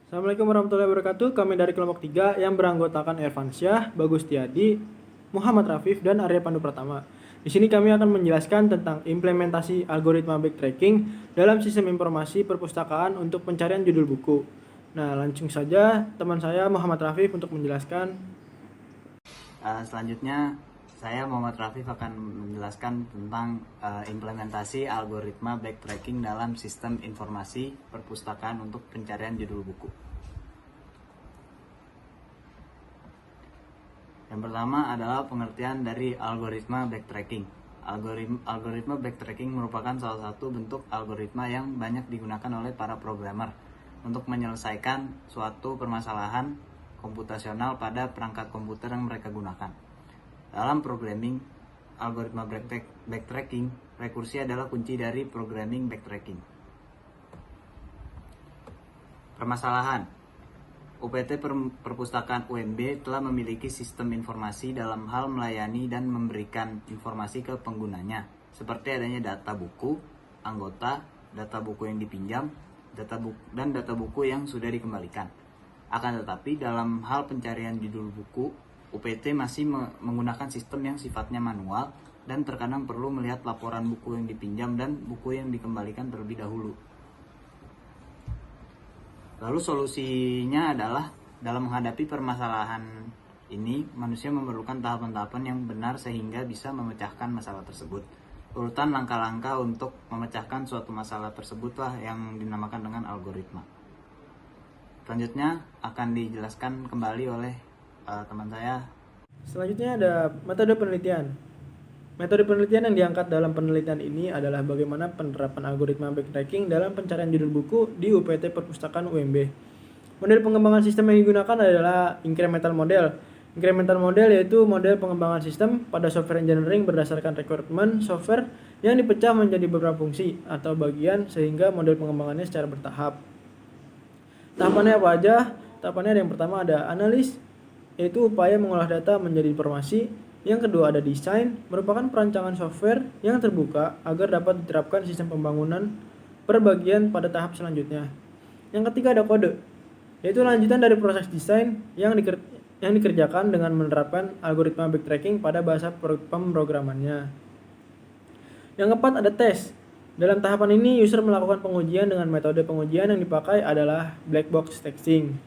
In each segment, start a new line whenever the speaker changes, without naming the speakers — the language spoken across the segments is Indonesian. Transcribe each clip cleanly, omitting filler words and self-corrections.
Assalamualaikum warahmatullahi wabarakatuh. Kami dari kelompok 3 yang beranggotakan Ervan Syah, Bagus Tiadi, Muhammad Rafif, dan Arya Pandu Pratama. Di sini kami akan menjelaskan tentang implementasi algoritma backtracking dalam sistem informasi perpustakaan untuk pencarian judul buku. Nah, langsung saja teman saya Muhammad Rafif untuk menjelaskan.
Selanjutnya saya Muhammad Rafif akan menjelaskan tentang implementasi algoritma backtracking dalam sistem informasi perpustakaan untuk pencarian judul buku. Yang pertama adalah pengertian dari algoritma backtracking. Algoritma backtracking merupakan salah satu bentuk algoritma yang banyak digunakan oleh para programmer untuk menyelesaikan suatu permasalahan komputasional pada perangkat komputer yang mereka gunakan. Dalam programming algoritma backtracking, rekursi adalah kunci dari programming backtracking. Permasalahan UPT Perpustakaan UMB telah memiliki sistem informasi dalam hal melayani dan memberikan informasi ke penggunanya, seperti adanya data buku, anggota, data buku yang dipinjam, dan data buku yang sudah dikembalikan. Akan tetapi dalam hal pencarian judul buku, UPT masih menggunakan sistem yang sifatnya manual dan terkadang perlu melihat laporan buku yang dipinjam dan buku yang dikembalikan terlebih dahulu. Lalu solusinya adalah dalam menghadapi permasalahan ini, manusia memerlukan tahapan-tahapan yang benar sehingga bisa memecahkan masalah tersebut. Urutan langkah-langkah untuk memecahkan suatu masalah tersebutlah yang dinamakan dengan algoritma. Selanjutnya akan dijelaskan kembali oleh teman saya.
Selanjutnya ada metode penelitian. Metode penelitian yang diangkat dalam penelitian ini adalah bagaimana penerapan algoritma backtracking dalam pencarian judul buku di UPT Perpustakaan UMB. Model pengembangan sistem yang digunakan adalah incremental model. Incremental model yaitu model pengembangan sistem pada software engineering berdasarkan requirement software yang dipecah menjadi beberapa fungsi atau bagian sehingga model pengembangannya secara bertahap. Tahapannya apa aja? Tahapannya yang pertama ada analis, yaitu upaya mengolah data menjadi informasi. Yang kedua ada desain, merupakan perancangan software yang terbuka agar dapat diterapkan sistem pembangunan per bagian pada tahap selanjutnya. Yang ketiga ada kode, yaitu lanjutan dari proses desain yang dikerjakan dengan menerapkan algoritma backtracking pada bahasa pemrogramannya. Yang keempat ada tes. Dalam tahapan ini user melakukan pengujian dengan metode pengujian yang dipakai adalah black box testing.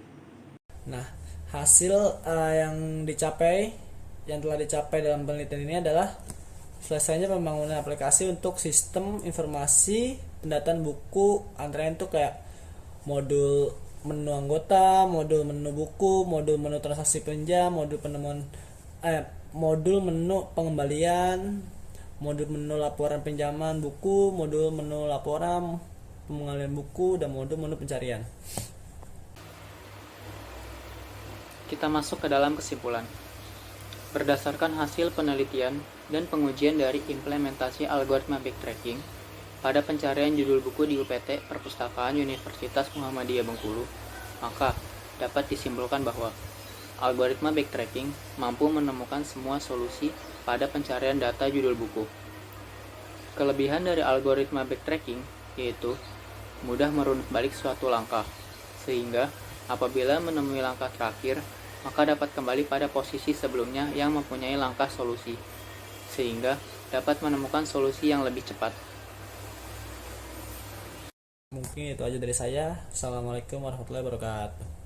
Nah, hasil yang telah dicapai dalam penelitian ini adalah selesainya pembangunan aplikasi untuk sistem informasi pendataan buku, antara itu kayak modul menu anggota, modul menu buku, modul menu transaksi pinjam, modul menu pengembalian, modul menu laporan pinjaman buku, modul menu laporan pengalihan buku, dan modul menu pencarian.
Kita masuk ke dalam kesimpulan. Berdasarkan hasil penelitian dan pengujian dari implementasi algoritma backtracking pada pencarian judul buku di UPT Perpustakaan Universitas Muhammadiyah Bengkulu, maka dapat disimpulkan bahwa algoritma backtracking mampu menemukan semua solusi pada pencarian data judul buku. Kelebihan dari algoritma backtracking yaitu mudah merunut balik suatu langkah, sehingga apabila menemui langkah terakhir, maka dapat kembali pada posisi sebelumnya yang mempunyai langkah solusi, sehingga dapat menemukan solusi yang lebih cepat.
Mungkin itu aja dari saya. Assalamualaikum warahmatullahi wabarakatuh.